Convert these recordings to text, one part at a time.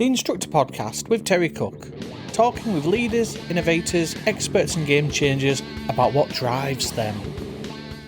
the Instructor Podcast with Terry Cook, talking with leaders, innovators, experts and game changers about what drives them.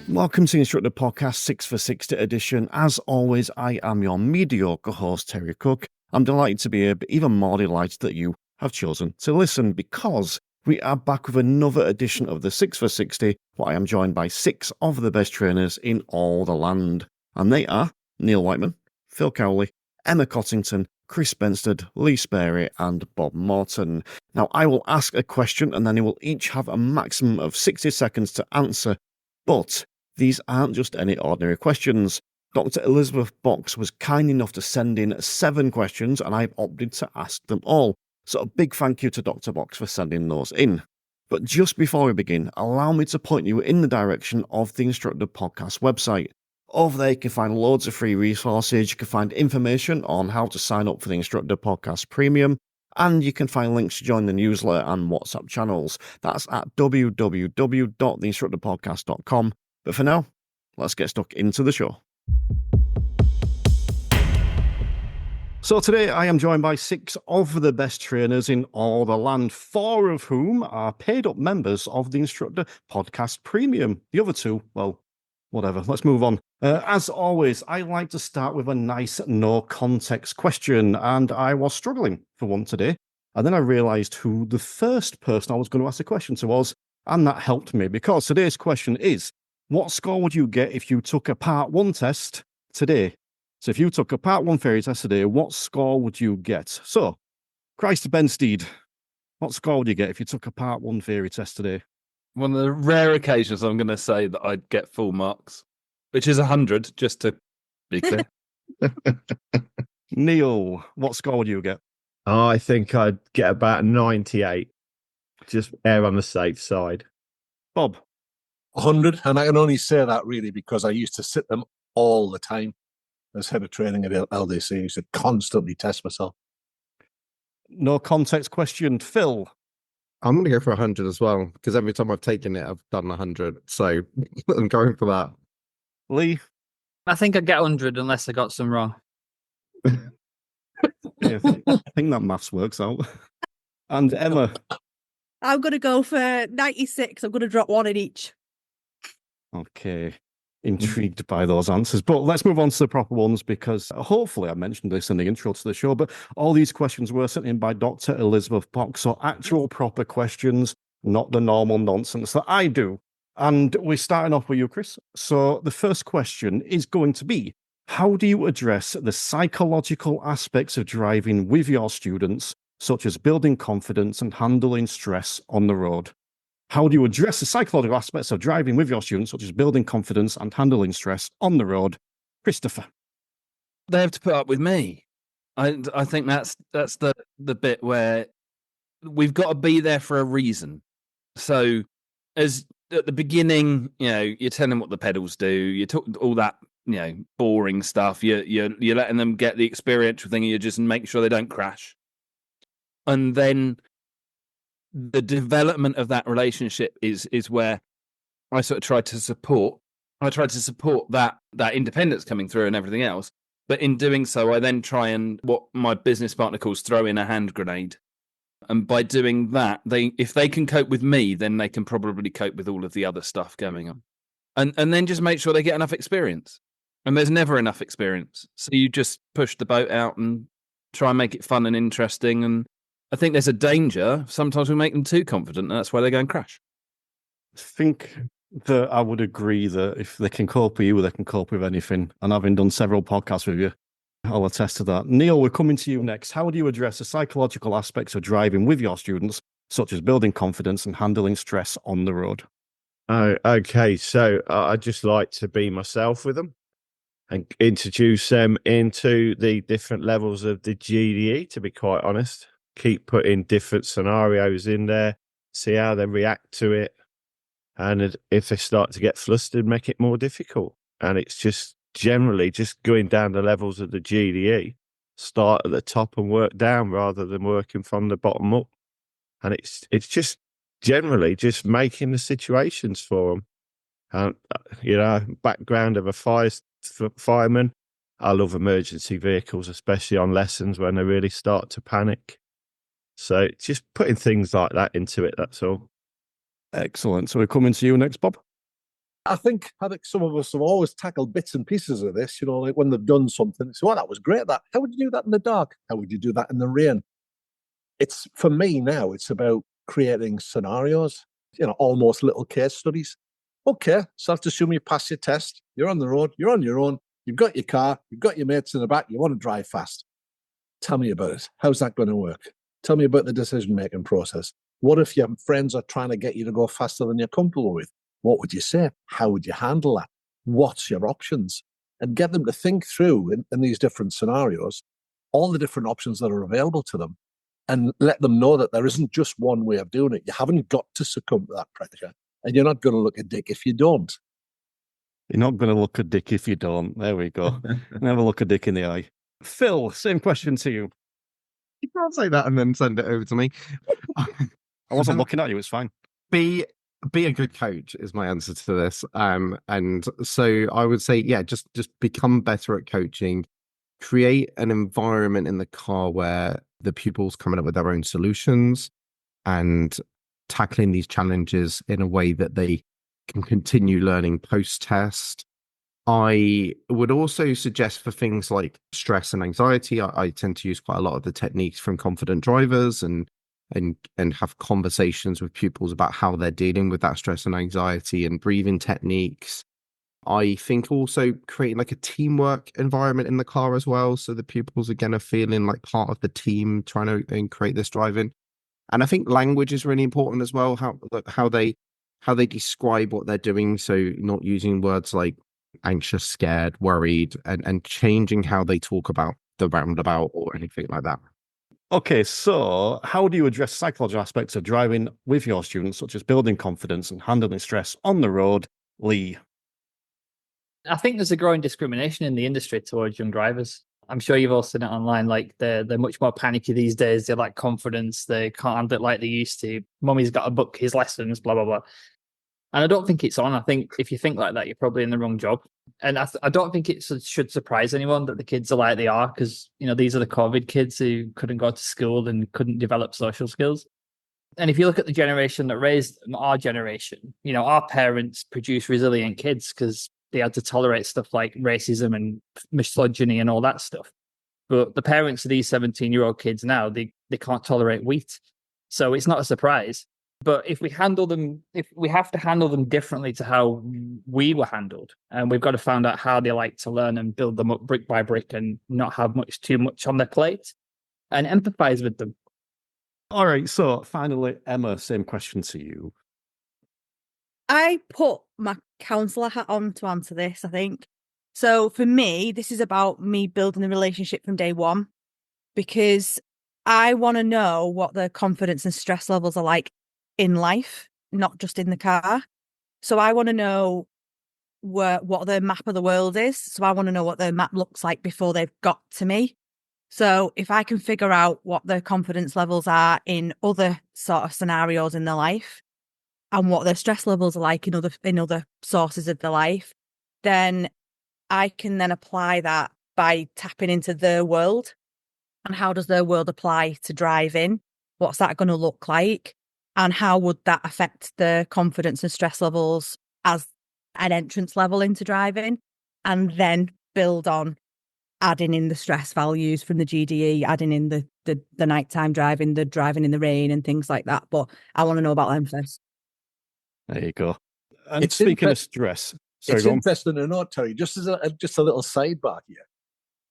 Welcome to the Instructor Podcast 6 for 60 edition. As always, I am your mediocre host, Terry Cook. I'm delighted to be here, but even more delighted that you have chosen to listen because we are back with another edition of the 6 for 60, where I am joined by 6 of the best trainers in all the land. And they are Neil Whiteman, Phil Cowley, Emma Cottington, Chris Benstead, Lee Sperry, and Bob Morton. Now, I will ask a question and then you will each have a maximum of 60 seconds to answer, but these aren't just any ordinary questions. Dr. Elizabeth Box was kind enough to send in 7 questions and I've opted to ask them all. So a big thank you to Dr. Box for sending those in. But just before we begin, allow me to point you in the direction of the Instructor Podcast website. Over there you can find loads of free resources, you can find information on how to sign up for the Instructor Podcast Premium, and you can find links to join the newsletter and WhatsApp channels. That's at www.theinstructorpodcast.com. But for now, let's get stuck into the show. So today I am joined by 6 of the best trainers in all the land, 4 of whom are paid up members of the Instructor Podcast Premium. The other 2, well, whatever, let's move on. As always, I like to start with a nice no context question, and I was struggling for one today. And then I realised who the first person I was going to ask the question to was, and that helped me because today's question is, what score would you get if you took a Part 1 test today? So if you took a Part 1 theory test today, what score would you get? So, Christ Benstead, what score would you get if you took a Part 1 theory test today? One of the rare occasions I'm going to say that I'd get full marks, which is 100, just to be clear. Neil, what score would you get? I think I'd get about 98. Just err on the safe side. Bob? 100, and I can only say that really because I used to sit them all the time as head of training at LDC. I used to constantly test myself. No context question. Phil? I'm going to go for 100 as well, because every time I've taken it, I've done 100. So I'm going for that. Lee? I think I'd get 100 unless I got some wrong. Yeah, I think that maths works out. And Emma? I'm going to go for 96. I'm going to drop 1 in each. Okay. Intrigued by those answers. But let's move on to the proper ones because hopefully I mentioned this in the intro to the show, but all these questions were sent in by Dr. Elizabeth Box. So actual proper questions, not the normal nonsense that I do. And we're starting off with you, Chris. So the first question is going to be, how do you address the psychological aspects of driving with your students, such as building confidence and handling stress on the road? How do you address the psychological aspects of driving with your students, such as building confidence and handling stress on the road? Christopher? They have to put up with me. I think that's the bit where we've got to be there for a reason. So as at the beginning, you're telling them what the pedals do. You talk all that, boring stuff. You're letting them get the experiential thing. You just make sure they don't crash. And then the development of that relationship is where I sort of try to support. I try to support that independence coming through and everything else. But in doing so, I then try and what my business partner calls throw in a hand grenade. And by doing that, if they can cope with me, then they can probably cope with all of the other stuff going on. And then just make sure they get enough experience. And there's never enough experience. So you just push the boat out and try and make it fun and interesting. And I think there's a danger. Sometimes we make them too confident, and that's why they go and crash. I think that I would agree that if they can cope with you, they can cope with anything. And having done several podcasts with you, I'll attest to that. Neil, we're coming to you next. How do you address the psychological aspects of driving with your students, such as building confidence and handling stress on the road? Oh, okay. So I just like to be myself with them and introduce them into the different levels of the GDE, to be quite honest. Keep putting different scenarios in there, see how they react to it. And if they start to get flustered, make it more difficult. And it's just generally just going down the levels of the GDE, start at the top and work down rather than working from the bottom up. And it's just generally just making the situations for them. Background of a fireman, I love emergency vehicles, especially on lessons when they really start to panic. So just putting things like that into it, that's all. Excellent. So we're coming to you next, Bob. I think some of us have always tackled bits and pieces of this, like when they've done something. So, that was great. How would you do that in the dark? How would you do that in the rain? For me now, it's about creating scenarios, almost little case studies. Okay, so let's assume you pass your test. You're on the road. You're on your own. You've got your car. You've got your mates in the back. You want to drive fast. Tell me about it. How's that going to work? Tell me about the decision-making process. What if your friends are trying to get you to go faster than you're comfortable with? What would you say? How would you handle that? What's your options? And get them to think through in these different scenarios, all the different options that are available to them, and let them know that there isn't just one way of doing it. You haven't got to succumb to that pressure, and you're not going to look a dick if you don't. You're not going to look a dick if you don't. There we go. Never look a dick in the eye. Phil, same question to you. You can't say that and then send it over to me. I wasn't looking at you. It's fine. Be a good coach is my answer to this. And so I would say, yeah, just become better at coaching. Create an environment in the car where the pupils coming up with their own solutions and tackling these challenges in a way that they can continue learning post-test. I would also suggest for things like stress and anxiety, I tend to use quite a lot of the techniques from confident drivers and have conversations with pupils about how they're dealing with that stress and anxiety and breathing techniques. I think also creating like a teamwork environment in the car as well. So the pupils again are feeling like part of the team trying to create this driving. And I think language is really important as well, how they describe what they're doing. So not using words like anxious, scared, worried, and changing how they talk about the roundabout or anything like that. Okay, so how do you address psychological aspects of driving with your students, such as building confidence and handling stress on the road? Lee? I think there's a growing discrimination in the industry towards young drivers. I'm sure you've all seen it online. Like they're much more panicky these days. They lack confidence. They can't handle it like they used to. Mummy's got to book his lessons, blah, blah, blah. And I don't think it's on. I think if you think like that, you're probably in the wrong job. And I don't think it should surprise anyone that the kids are like they are, because, these are the COVID kids who couldn't go to school and couldn't develop social skills. And if you look at the generation that raised them, our generation, our parents produced resilient kids because they had to tolerate stuff like racism and misogyny and all that stuff. But the parents of these 17-year-old kids now, they can't tolerate wheat. So it's not a surprise. But if we have to handle them differently to how we were handled, and we've got to find out how they like to learn and build them up brick by brick and not have too much on their plate and empathize with them. All right, so finally, Emma, same question to you. I put my counsellor hat on to answer this, I think. So for me, this is about me building a relationship from day one, because I want to know what their confidence and stress levels are like in life, not just in the car. So I want to know what their map of the world is. So I want to know what their map looks like before they've got to me. So if I can figure out what their confidence levels are in other sort of scenarios in their life and what their stress levels are like in other sources of their life, then I can then apply that by tapping into their world. And how does their world apply to driving? What's that going to look like? And how would that affect the confidence and stress levels as an entrance level into driving? And then build on adding in the stress values from the GDE, adding in the nighttime driving, the driving in the rain and things like that. But I want to know about them first. There you go. And speaking of stress, it's interesting to note, Terry, just as a little sidebar here,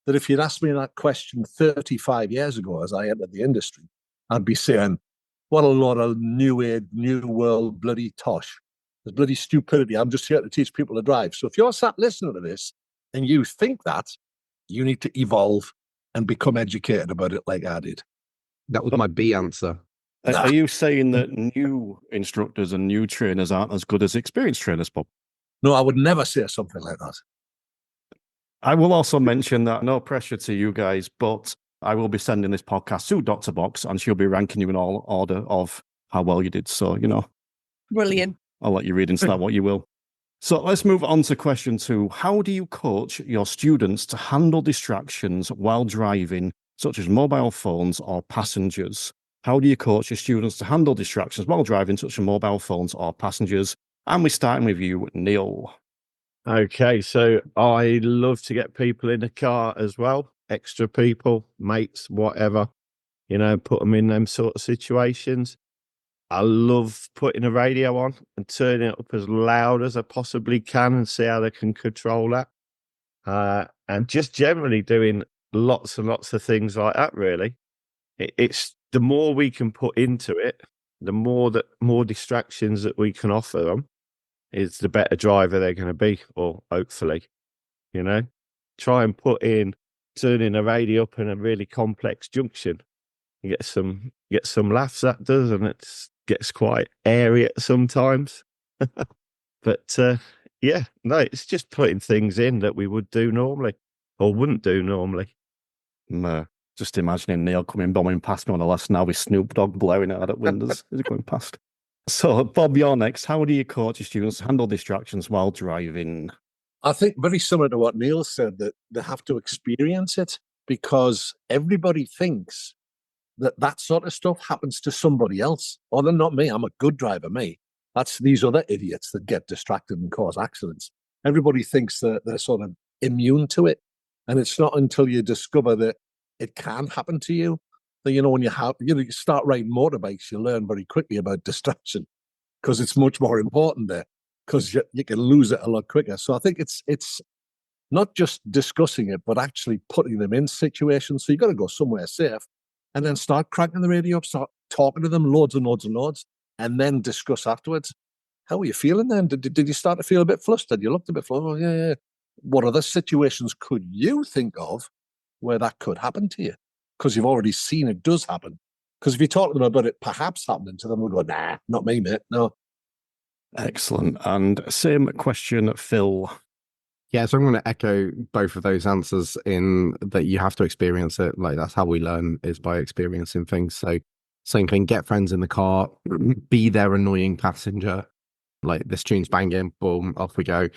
that if you'd asked me that question 35 years ago as I entered the industry, I'd be saying, what a lot of new age, new world bloody tosh. There's bloody stupidity. I'm just here to teach people to drive. So if you're sat listening to this and you think that, you need to evolve and become educated about it like I did. That was my B answer. Are you saying that new instructors and new trainers aren't as good as experienced trainers, Bob? No, I would never say something like that. I will also mention that, no pressure to you guys, but I will be sending this podcast to Dr. Box and she'll be ranking you in all order of how well you did. So, Brilliant. I'll let you read into that what you will. So let's move on to question 2. How do you coach your students to handle distractions while driving, such as mobile phones or passengers? How do you coach your students to handle distractions while driving, such as mobile phones or passengers? And we're starting with you, Neil. Okay, so I love to get people in the car as well, extra people, mates, whatever, put them in them sort of situations. I love putting a radio on and turning it up as loud as I possibly can and see how they can control that. And just generally doing lots and lots of things like that, really. It's the more we can put into it, the more distractions that we can offer them, is the better driver they're going to be, or hopefully, try and put in turning a radio up in a really complex junction. You get some laughs, that does, and it gets quite airy sometimes. But yeah, no, it's just putting things in that we would do normally or wouldn't do normally. Just imagining Neil coming bombing past me on the last now with Snoop Dogg blowing out at windows as he's going past. So, Bob, you're next. How do you coach your students to handle distractions while driving? I think very similar to what Neil said, that they have to experience it, because everybody thinks that sort of stuff happens to somebody else. Oh, they're not me. I'm a good driver, me. That's these other idiots that get distracted and cause accidents. Everybody thinks that they're sort of immune to it. And it's not until you discover that it can happen to you that, when you start riding motorbikes, you learn very quickly about distraction, because it's much more important there, because you can lose it a lot quicker. So I think it's not just discussing it, but actually putting them in situations. So you've got to go somewhere safe and then start cranking the radio up, start talking to them loads and loads and loads, and then discuss afterwards. How are you feeling then? Did you start to feel a bit flustered? You looked a bit flustered. Oh, yeah. What other situations could you think of where that could happen to you? Because you've already seen it does happen. Because if you talk to them about it perhaps happening to them, they'll go, nah, not me, mate. No. Excellent. And same question, Phil. Yeah, so I'm going to echo both of those answers in that you have to experience it. Like, that's how we learn, is by experiencing things. So same thing, get friends in the car, be their annoying passenger. Like, this tune's banging, boom, off we go.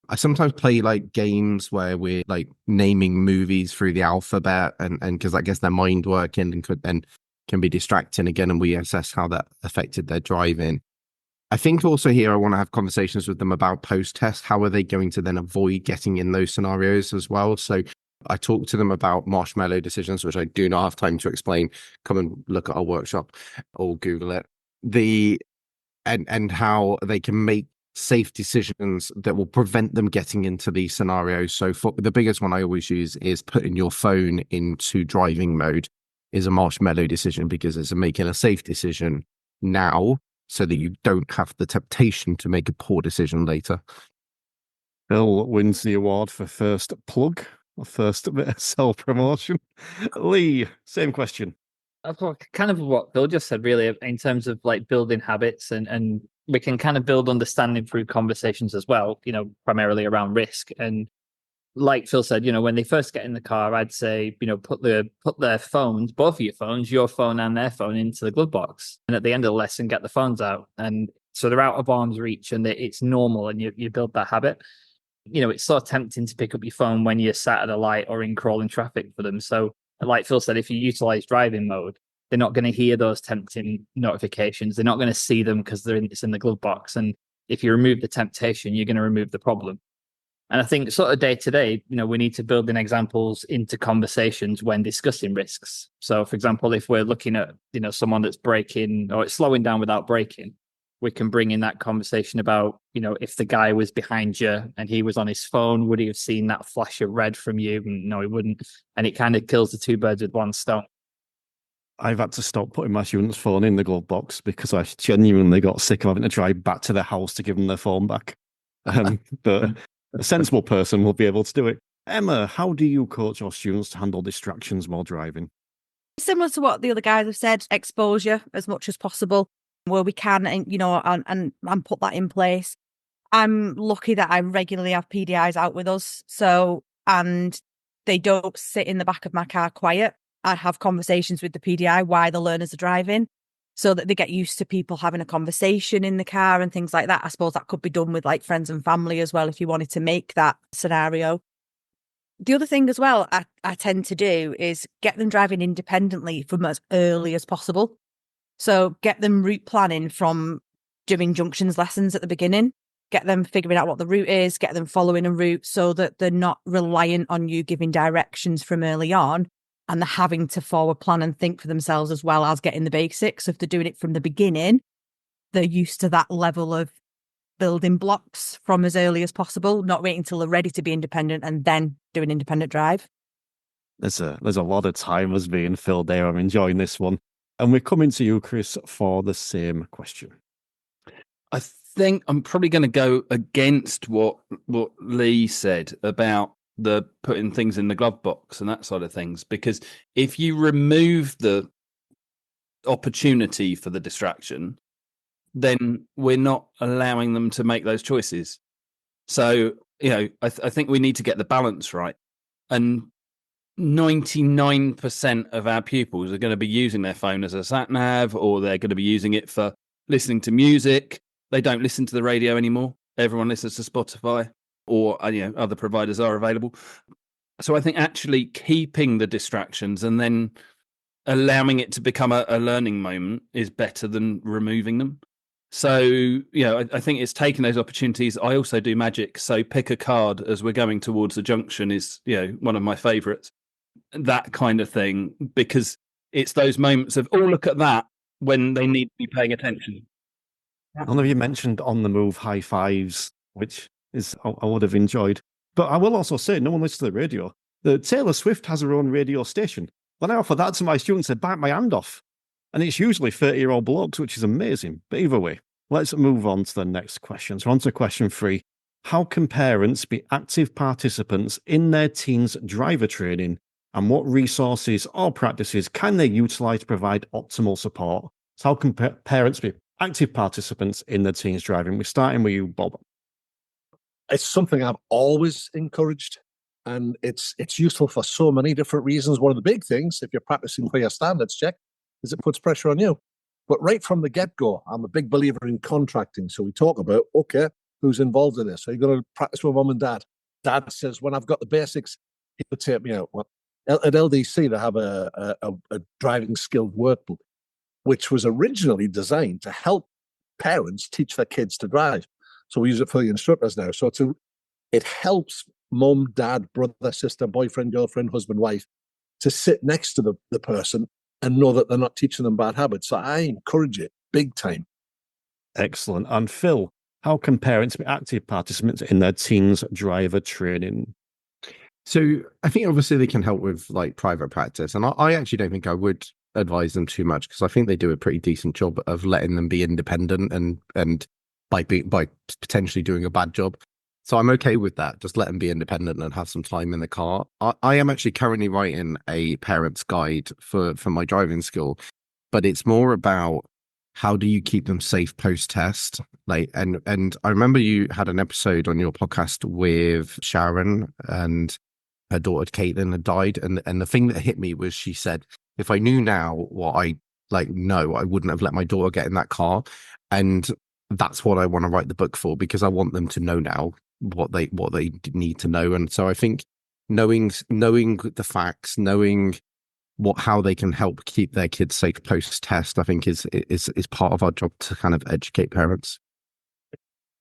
I sometimes play like games where we're like naming movies through the alphabet, and because that gets their mind working and can be distracting again, and we assess how that affected their driving. I think also here I want to have conversations with them about post-test. How are they going to then avoid getting in those scenarios as well? So I talk to them about marshmallow decisions, which I do not have time to explain. Come and look at our workshop or Google it. And how they can make safe decisions that will prevent them getting into these scenarios. So for the biggest one I always use is putting your phone into driving mode is a marshmallow decision, because it's making a safe decision now, so that you don't have the temptation to make a poor decision later. Phil wins the award for first plug, or first bit of self-promotion. Lee, same question. That's kind of what Phil just said, really, in terms of like building habits, and we can kind of build understanding through conversations as well, primarily around risk. And like Phil said, when they first get in the car, I'd say, put their phones, both of your phones, your phone and their phone, into the glove box. And at the end of the lesson, get the phones out. And so they're out of arm's reach, and it's normal, and you build that habit. It's so tempting to pick up your phone when you're sat at a light or in crawling traffic for them. So like Phil said, if you utilize driving mode, they're not going to hear those tempting notifications. They're not going to see them because it's in the glove box. And if you remove the temptation, you're going to remove the problem. And I think sort of day to day, we need to build in examples into conversations when discussing risks. So, for example, if we're looking at, someone that's braking or it's slowing down without braking, we can bring in that conversation about, if the guy was behind you and he was on his phone, would he have seen that flash of red from you? No, he wouldn't. And it kind of kills the two birds with one stone. I've had to stop putting my students' phone in the glove box because I genuinely got sick of having to drive back to the house to give them their phone back. But a sensible person will be able to do it. Emma, how do you coach your students to handle distractions while driving? Similar to what the other guys have said, exposure as much as possible where we can, and put that in place. I'm lucky that I regularly have PDIs out with us. So, and they don't sit in the back of my car quiet. I have conversations with the PDI while the learners are driving. so that they get used to people having a conversation in the car and things like that. I suppose that could be done with like friends and family as well, if you wanted to make that scenario. The other thing as well I tend to do is get them driving independently from as early as possible. So get them route planning from doing junctions lessons at the beginning, get them figuring out what the route is, get them following a route so that they're not reliant on you giving directions from early on, and they're having to forward plan and think for themselves as well as getting the basics. So if they're doing it from the beginning, they're used to that level of building blocks from as early as possible, not waiting until they're ready to be independent and then do an independent drive. There's a lot of time has being filled there. I'm enjoying this one. And we're coming to you, Chris, for the same question. I think I'm probably going to go against what Lee said about the putting things in the glove box and that side of things, because if you remove the opportunity for the distraction, then we're not allowing them to make those choices. So, I think we need to get the balance right. And 99% of our pupils are going to be using their phone as a sat nav, or they're going to be using it for listening to music. They don't listen to the radio anymore. Everyone listens to Spotify, or other providers are available. So I think actually keeping the distractions and then allowing it to become a learning moment is better than removing them. So, I think it's taking those opportunities. I also do magic. So pick a card as we're going towards the junction is, one of my favorites. That kind of thing, because it's those moments of, oh, look at that, when they need to be paying attention. None of you mentioned on the move high fives, which is I would have enjoyed. But I will also say, no one listens to the radio. The Taylor Swift has her own radio station. When I offer that to my students, they bite my hand off. And it's usually 30-year-old blokes, which is amazing. But either way, let's move on to the next question. So on to question 3. How can parents be active participants in their teens' driver training? And what resources or practices can they utilise to provide optimal support? So how can parents be active participants in their teens' driving? We're starting with you, Bob. It's something I've always encouraged, and it's useful for so many different reasons. One of the big things, if you're practicing for your standards check, is it puts pressure on you. But right from the get-go, I'm a big believer in contracting. So we talk about, okay, who's involved in this? So you're going to practice with mum and dad. Dad says, when I've got the basics, he would take me out. Well, at LDC, they have a driving skilled workbook, which was originally designed to help parents teach their kids to drive. So we use it for the instructors now. So it helps mum, dad, brother, sister, boyfriend, girlfriend, husband, wife to sit next to the person and know that they're not teaching them bad habits. So I encourage it big time. Excellent. And Phil, how can parents be active participants in their teens' driver training? So I think obviously they can help with like private practice. And I actually don't think I would advise them too much, because I think they do a pretty decent job of letting them be independent and by potentially doing a bad job. So I'm okay with that. Just let them be independent and have some time in the car. I am actually currently writing a parent's guide for my driving school, but it's more about how do you keep them safe post-test? And I remember you had an episode on your podcast with Sharon, and her daughter Caitlin had died. And the thing that hit me was, she said, if I knew now what I know, I wouldn't have let my daughter get in that car. And that's what I want to write the book for, because I want them to know now what they need to know. And so I think knowing the facts, knowing how they can help keep their kids safe post-test, I think is part of our job to kind of educate parents.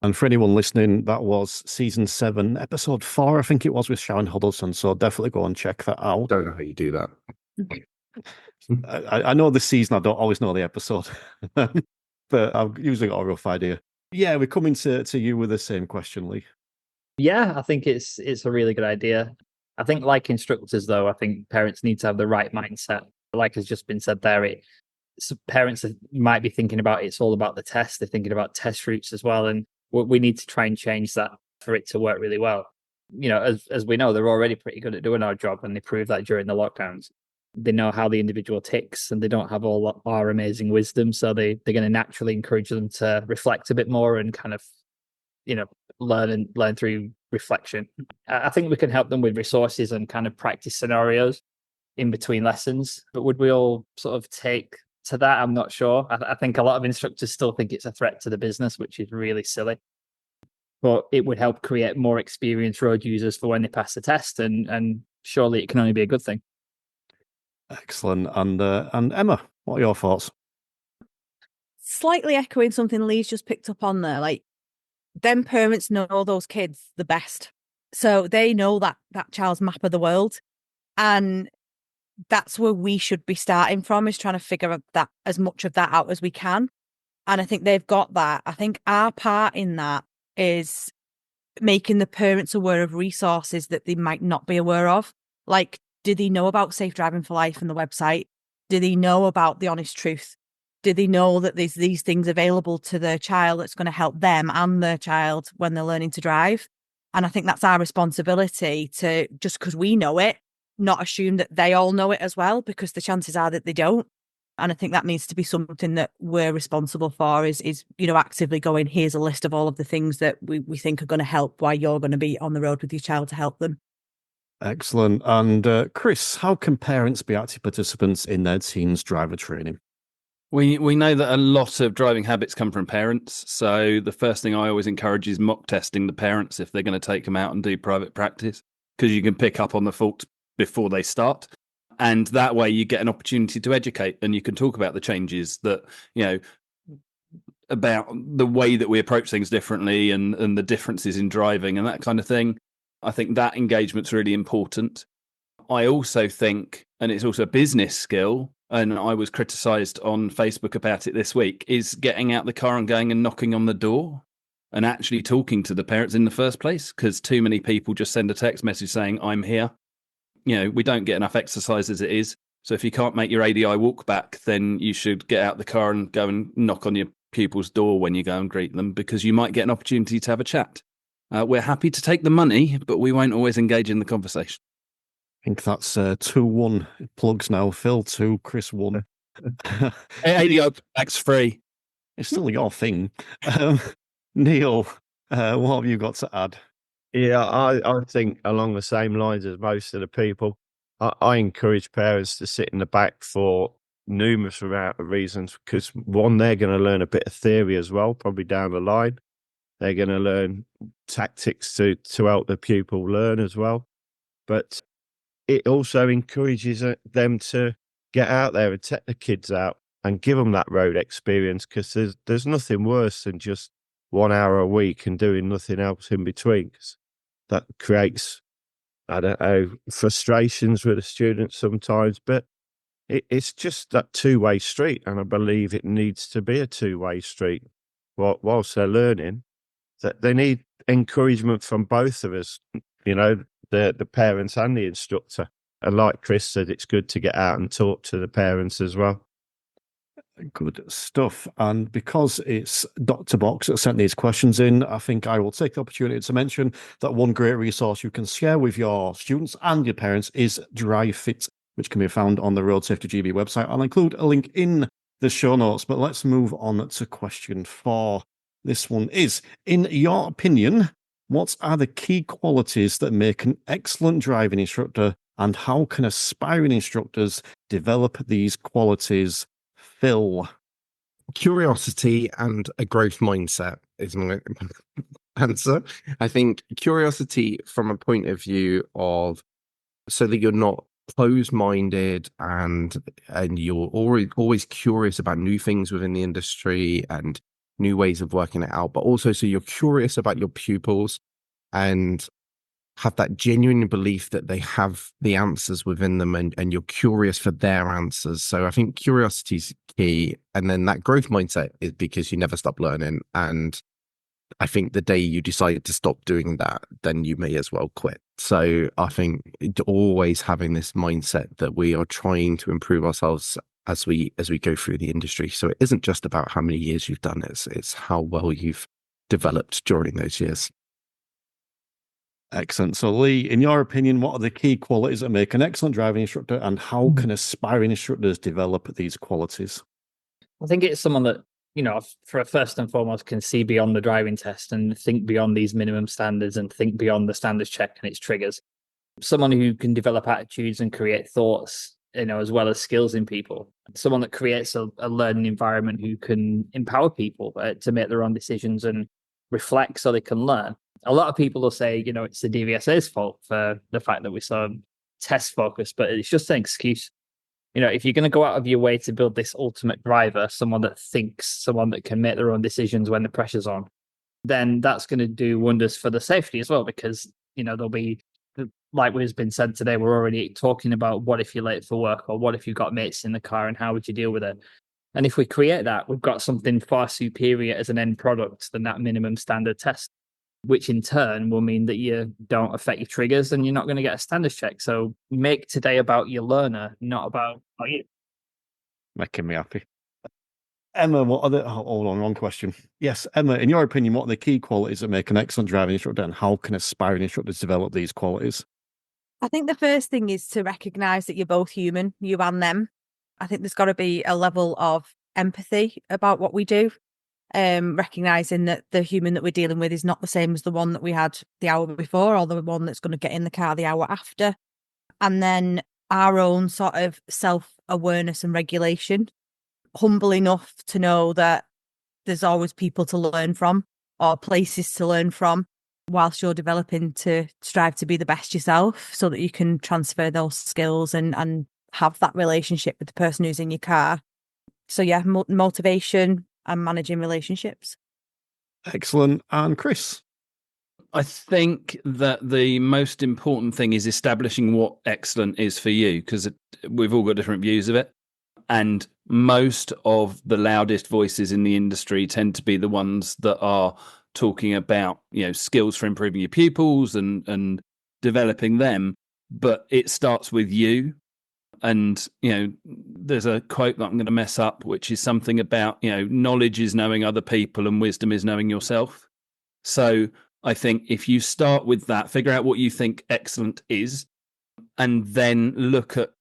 And for anyone listening, that was season 7, episode 4, I think it was, with Sharon Huddleston. So definitely go and check that out. Don't know how you do that. I know this season, I don't always know the episode, but I've usually got a rough idea. Yeah, we're coming to you with the same question, Lee. Yeah, I think it's a really good idea. I think, like instructors, though, I think parents need to have the right mindset. Like has just been said there, parents might be thinking about it's all about the test. They're thinking about test routes as well, and we need to try and change that for it to work really well. As we know, they're already pretty good at doing our job, and they proved that during the lockdowns. They know how the individual ticks, and they don't have all our amazing wisdom, so they're going to naturally encourage them to reflect a bit more and kind of, learn through reflection. I think we can help them with resources and kind of practice scenarios in between lessons. But would we all sort of take to that, I'm not sure. I think a lot of instructors still think it's a threat to the business, which is really silly. But it would help create more experienced road users for when they pass the test, and surely it can only be a good thing. Excellent. And Emma, what are your thoughts? Slightly echoing something Lee's just picked up on there, like them parents know those kids the best. So they know that child's map of the world. And that's where we should be starting from, is trying to figure out that as much of that out as we can. And I think they've got that. I think our part in that is making the parents aware of resources that they might not be aware of. Like, do they know about Safe Driving for Life and the website? Do they know about The Honest Truth? Do they know that there's these things available to their child that's going to help them and their child when they're learning to drive? And I think that's our responsibility to, just because we know it, not assume that they all know it as well, because the chances are that they don't. And I think that needs to be something that we're responsible for, is actively going, here's a list of all of the things that we think are going to help while you're going to be on the road with your child to help them. Excellent. And Chris, how can parents be active participants in their teens' driver training? We know that a lot of driving habits come from parents. So the first thing I always encourage is mock testing the parents if they're going to take them out and do private practice, because you can pick up on the faults before they start. And that way you get an opportunity to educate, and you can talk about the changes that, about the way that we approach things differently and the differences in driving and that kind of thing. I think that engagement's really important. I also think, and it's also a business skill, and I was criticised on Facebook about it this week, is getting out the car and going and knocking on the door and actually talking to the parents in the first place, because too many people just send a text message saying, I'm here. We don't get enough exercise as it is. So if you can't make your ADI walk back, then you should get out the car and go and knock on your pupil's door when you go and greet them, because you might get an opportunity to have a chat. We're happy to take the money, but we won't always engage in the conversation. I think that's 2-1 plugs now. Phil 2, Chris 1. ADI back's free. It's still your thing. Neil, what have you got to add? Yeah, I think along the same lines as most of the people. I encourage parents to sit in the back for numerous amount of reasons, because one, they're going to learn a bit of theory as well, probably down the line. They're going to learn tactics to help the pupil learn as well. But it also encourages them to get out there and take the kids out and give them that road experience, because there's nothing worse than just 1 hour a week and doing nothing else in between. 'Cause that creates, I don't know, frustrations with the students sometimes, but it's just that two-way street, and I believe it needs to be a two-way street. Whilst they're learning, that they need encouragement from both of us, the parents and the instructor. And like Chris said, it's good to get out and talk to the parents as well. Good stuff. And because it's Dr. Box that sent these questions in, I think I will take the opportunity to mention that one great resource you can share with your students and your parents is Drive Fit, which can be found on the Road Safety GB website. I'll include a link in the show notes, but let's move on to question 4. This one is, in your opinion, what are the key qualities that make an excellent driving instructor, and how can aspiring instructors develop these qualities? Phil. Curiosity and a growth mindset is my answer. I think curiosity from a point of view of, so that you're not closed-minded and you're always curious about new things within the industry and new ways of working it out, but also so you're curious about your pupils and have that genuine belief that they have the answers within them, and you're curious for their answers. So I think curiosity is key. And then that growth mindset is because you never stop learning. And I think the day you decide to stop doing that, then you may as well quit. So I think always having this mindset that we are trying to improve ourselves as we go through the industry. So it isn't just about how many years you've done it, it's how well you've developed during those years. Excellent. So Lee, in your opinion, what are the key qualities that make an excellent driving instructor, and how can aspiring instructors develop these qualities? I think it's someone that, for first and foremost, can see beyond the driving test and think beyond these minimum standards and think beyond the standards check and its triggers. Someone who can develop attitudes and create thoughts as well as skills in people. Someone that creates a learning environment who can empower people to make their own decisions and reflect so they can learn. A lot of people will say, it's the DVSA's fault for the fact that we're so test focused, but it's just an excuse. If you're going to go out of your way to build this ultimate driver, someone that thinks, someone that can make their own decisions when the pressure's on, then that's going to do wonders for the safety as well, because, there'll be, like has been said today, we're already talking about what if you're late for work, or what if you've got mates in the car and how would you deal with it? And if we create that, we've got something far superior as an end product than that minimum standard test, which in turn will mean that you don't affect your triggers and you're not going to get a standards check. So make today about your learner, not about you. Making me happy. Emma, what are the... Oh, hold on, wrong question. Yes, Emma, in your opinion, what are the key qualities that make an excellent driving instructor, and how can aspiring instructors develop these qualities? I think the first thing is to recognise that you're both human, you and them. I think there's got to be a level of empathy about what we do, recognising that the human that we're dealing with is not the same as the one that we had the hour before, or the one that's going to get in the car the hour after. And then our own sort of self-awareness and regulation. Humble enough to know that there's always people to learn from or places to learn from whilst you're developing to strive to be the best yourself, so that you can transfer those skills and have that relationship with the person who's in your car. So yeah, motivation and managing relationships. Excellent. And Chris? I think that the most important thing is establishing what excellent is for you, because we've all got different views of it. And most of the loudest voices in the industry tend to be the ones that are talking about, skills for improving your pupils and developing them. But it starts with you. And, there's a quote that I'm going to mess up, which is something about, knowledge is knowing other people and wisdom is knowing yourself. So I think if you start with that, figure out what you think excellent is, and then look at,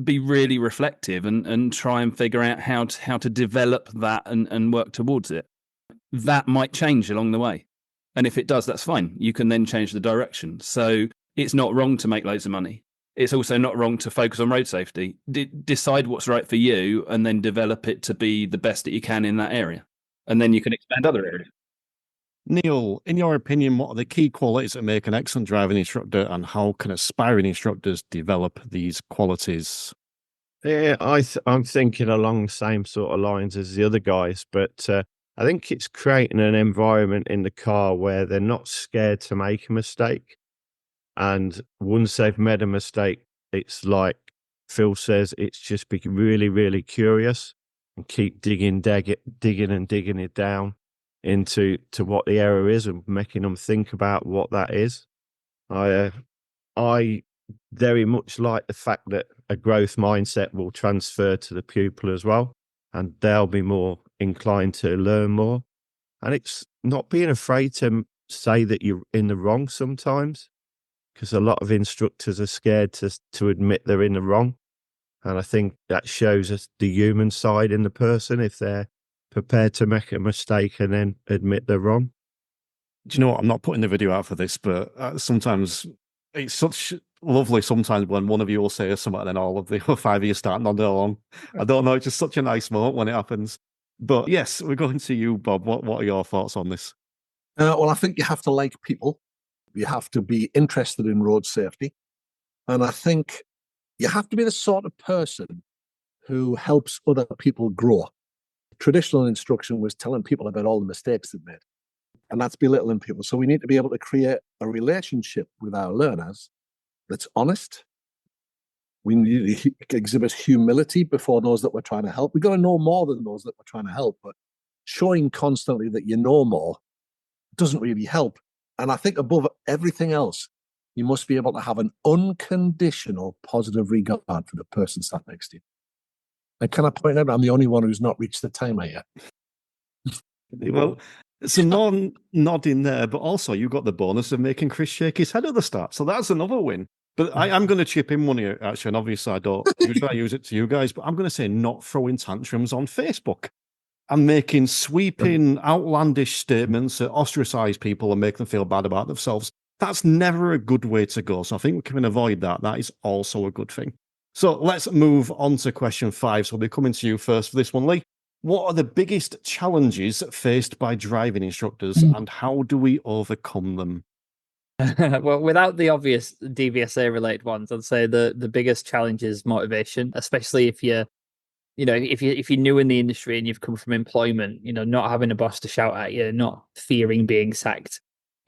be really reflective and try and figure out how to develop that and work towards it. That might change along the way. And if it does, that's fine. You can then change the direction. So it's not wrong to make loads of money. It's also not wrong to focus on road safety. Decide what's right for you and then develop it to be the best that you can in that area. And then you can expand other areas. Neil, in your opinion, what are the key qualities that make an excellent driving instructor, and how can aspiring instructors develop these qualities? Yeah, I'm thinking along the same sort of lines as the other guys, but I think it's creating an environment in the car where they're not scared to make a mistake. And once they've made a mistake, it's like Phil says, it's just be really, really curious and keep digging it down into what the error is and making them think about what that is. I very much like the fact that a growth mindset will transfer to the pupil as well, and they'll be more inclined to learn more. And it's not being afraid to say that you're in the wrong sometimes, because a lot of instructors are scared to admit they're in the wrong. And I think that shows us the human side in the person, if they're prepared to make a mistake and then admit they're wrong. Do you know what? I'm not putting the video out for this, but sometimes it's such lovely sometimes when one of you will say something and then all of the 5 of you start nodding along. I don't know, it's just such a nice moment when it happens. But yes, we're going to you, Bob. What are your thoughts on this? Well, I think you have to like people. You have to be interested in road safety. And I think you have to be the sort of person who helps other people grow. Traditional instruction was telling people about all the mistakes they've made, and that's belittling people. So we need to be able to create a relationship with our learners that's honest. We need to exhibit humility before those that we're trying to help. We've got to know more than those that we're trying to help, but showing constantly that you know more doesn't really help. And I think above everything else, you must be able to have an unconditional positive regard for the person sat next to you. And can I point out, I'm the only one who's not reached the timer yet. Well, some nodding there, but also you got the bonus of making Chris shake his head at the start. So that's another win. But I'm going to chip in one here, actually, and obviously I don't usually use it to you guys, but I'm going to say not throwing tantrums on Facebook and making sweeping, outlandish statements that ostracize people and make them feel bad about themselves. That's never a good way to go. So I think we can avoid that. That is also a good thing. So let's move on to question 5. So we'll be coming to you first for this one, Lee. What are the biggest challenges faced by driving instructors and how do we overcome them? Well, without the obvious DVSA related ones, I'd say the biggest challenge is motivation, especially if you're new in the industry and you've come from employment, not having a boss to shout at you, not fearing being sacked.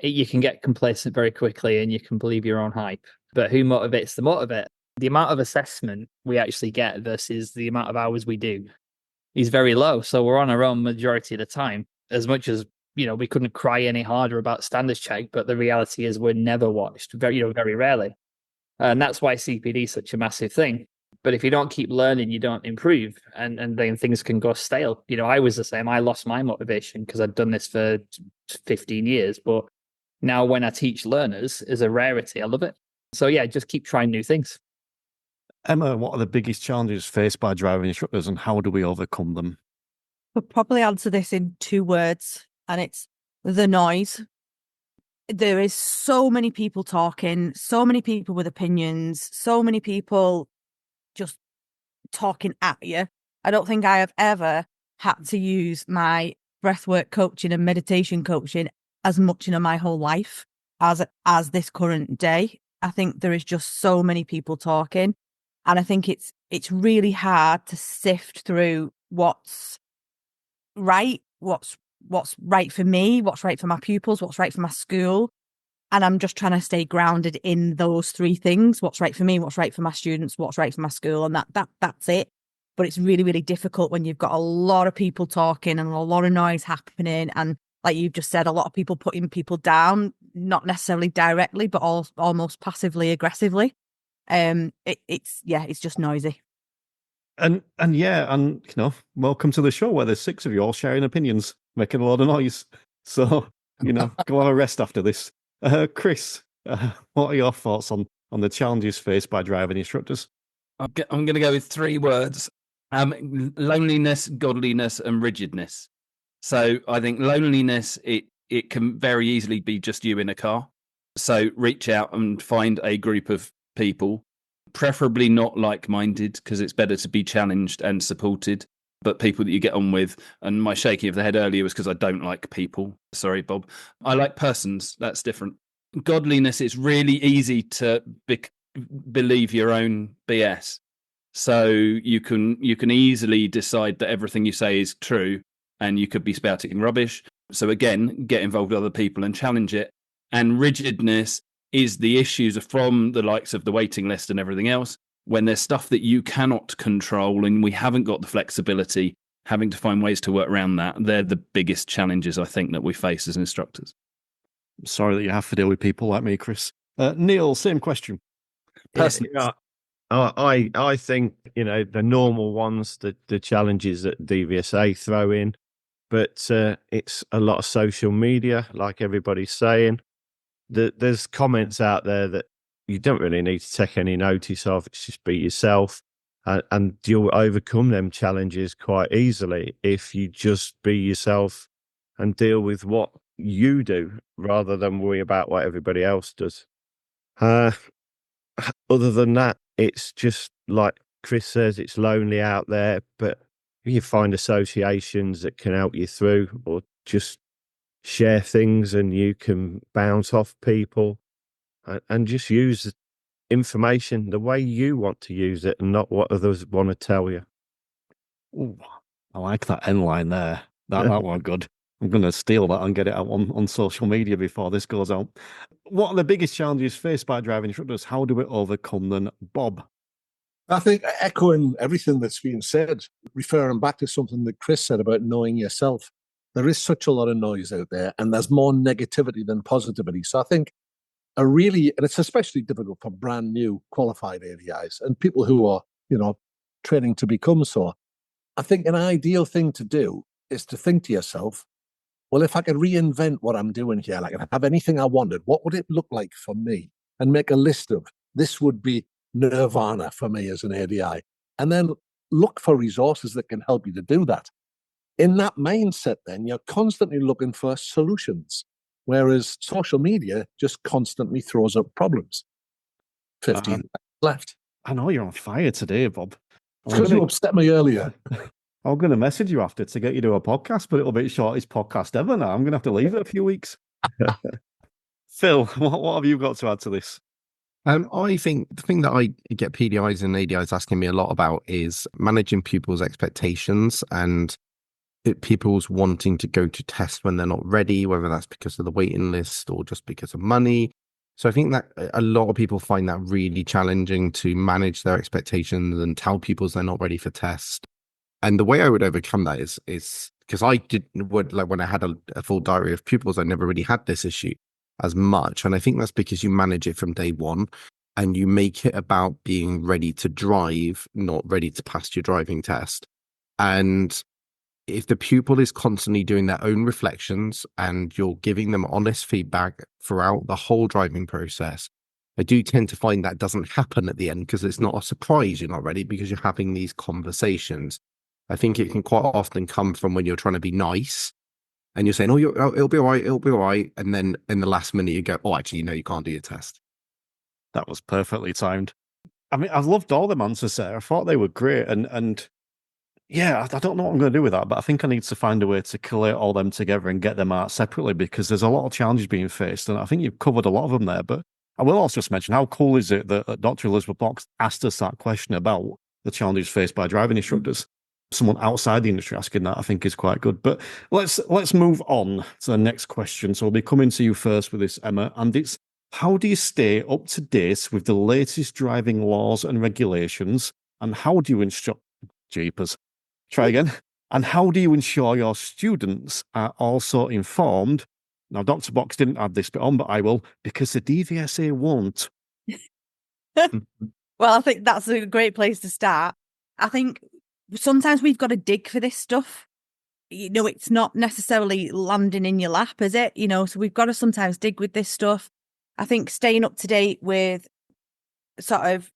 You can get complacent very quickly and you can believe your own hype. But who motivates the motivate? The amount of assessment we actually get versus the amount of hours we do is very low. So we're on our own majority of the time, as much as we couldn't cry any harder about standards check, but the reality is we're never watched, very rarely. And that's why CPD is such a massive thing. But if you don't keep learning, you don't improve, and then things can go stale. I was the same. I lost my motivation because I'd done this for 15 years. But now when I teach learners is a rarity. I love it. So yeah, just keep trying new things. Emma, what are the biggest challenges faced by driving instructors and how do we overcome them? I'll probably answer this in 2 words, and it's the noise. There is so many people talking, so many people with opinions, so many people just talking at you. I don't think I have ever had to use my breathwork coaching and meditation coaching as much in my whole life as this current day. I think there is just so many people talking, and I think it's really hard to sift through what's right, what's right for me, what's right for my pupils, what's right for my school. And I'm just trying to stay grounded in those 3 things: what's right for me, what's right for my students, what's right for my school, and that's it. But it's really, really difficult when you've got a lot of people talking and a lot of noise happening, and like you've just said, a lot of people putting people down, not necessarily directly, but almost passively aggressively. It's just noisy. And welcome to the show where there's 6 of you all sharing opinions, making a lot of noise. So, go have a rest after this. Chris, what are your thoughts on the challenges faced by driving instructors? I'm going to go with 3 words: loneliness, godliness, and rigidness. So I think loneliness, it can very easily be just you in a car. So reach out and find a group of people, preferably not like-minded, because it's better to be challenged and supported, but people that you get on with. And my shaking of the head earlier was because I don't like people. Sorry, Bob. I like persons. That's different. Godliness, it's really easy to believe your own BS. So you can easily decide that everything you say is true, and you could be spouting rubbish. So again, get involved with other people and challenge it. And rigidness is the issues from the likes of the waiting list and everything else, when there's stuff that you cannot control and we haven't got the flexibility, having to find ways to work around that. They're the biggest challenges I think that we face as instructors. Sorry that you have to deal with people like me, Chris. Neil, same question. Personally, I think, the normal ones, the challenges that DVSA throw in, but it's a lot of social media, like everybody's saying. There's comments out there that you don't really need to take any notice of. It's just be yourself, and you'll overcome them challenges quite easily if you just be yourself and deal with what you do rather than worry about what everybody else does. Other than that, it's just like Chris says, it's lonely out there, but you find associations that can help you through, or just share things and you can bounce off people and just use information the way you want to use it and not what others want to tell you. Ooh, I like that end line there. That one good. I'm going to steal that and get it out on social media before this goes out. What are the biggest challenges faced by driving instructors? How do we overcome them? Bob? I think echoing everything that's been said, referring back to something that Chris said about knowing yourself, there is such a lot of noise out there and there's more negativity than positivity. So I think and it's especially difficult for brand new qualified ADIs and people who are, training to become so. I think an ideal thing to do is to think to yourself, well, if I could reinvent what I'm doing here, like if I have anything I wanted, what would it look like for me? And make a list of this would be nirvana for me as an ADI. And then look for resources that can help you to do that. In that mindset, then you're constantly looking for solutions, whereas social media just constantly throws up problems. 15 left. I know you're on fire today, Bob. Because you upset me earlier. I'm going to message you after to get you to a podcast, but it'll be the shortest podcast ever now. I'm going to have to leave it a few weeks. Phil, what have you got to add to this? I think the thing that I get PDIs and ADIs asking me a lot about is managing pupils' expectations and people's wanting to go to test when they're not ready, whether that's because of the waiting list or just because of money. So I think that a lot of people find that really challenging to manage their expectations and tell pupils they're not ready for test. And the way I would overcome that is because when I had a full diary of pupils, I never really had this issue as much. And I think that's because you manage it from day one and you make it about being ready to drive, not ready to pass your driving test. And if the pupil is constantly doing their own reflections and you're giving them honest feedback throughout the whole driving process, I do tend to find that doesn't happen at the end because it's not a surprise you're not ready because you're having these conversations. I think it can quite often come from when you're trying to be nice and you're saying, it'll be all right, it'll be all right. And then in the last minute you go, oh, actually, no, you can't do your test. That was perfectly timed. I mean, I loved all them answers there. I thought they were great. And yeah, I don't know what I'm going to do with that, but I think I need to find a way to collate all them together and get them out separately because there's a lot of challenges being faced. And I think you've covered a lot of them there. But I will also just mention, how cool is it that Dr. Elizabeth Box asked us that question about the challenges faced by driving instructors? Someone outside the industry asking that, I think, is quite good. But let's move on to the next question. So we'll be coming to you first with this, Emma, and it's, how do you stay up to date with the latest driving laws and regulations, and how do you instruct jeepers? Try again. And how do you ensure your students are also informed? Now, Dr. Box didn't add this bit on, but I will, because the DVSA won't. Well, I think that's a great place to start. I think sometimes we've got to dig for this stuff. You know, it's not necessarily landing in your lap, is it? You know, so we've got to sometimes dig with this stuff. I think staying up to date with sort of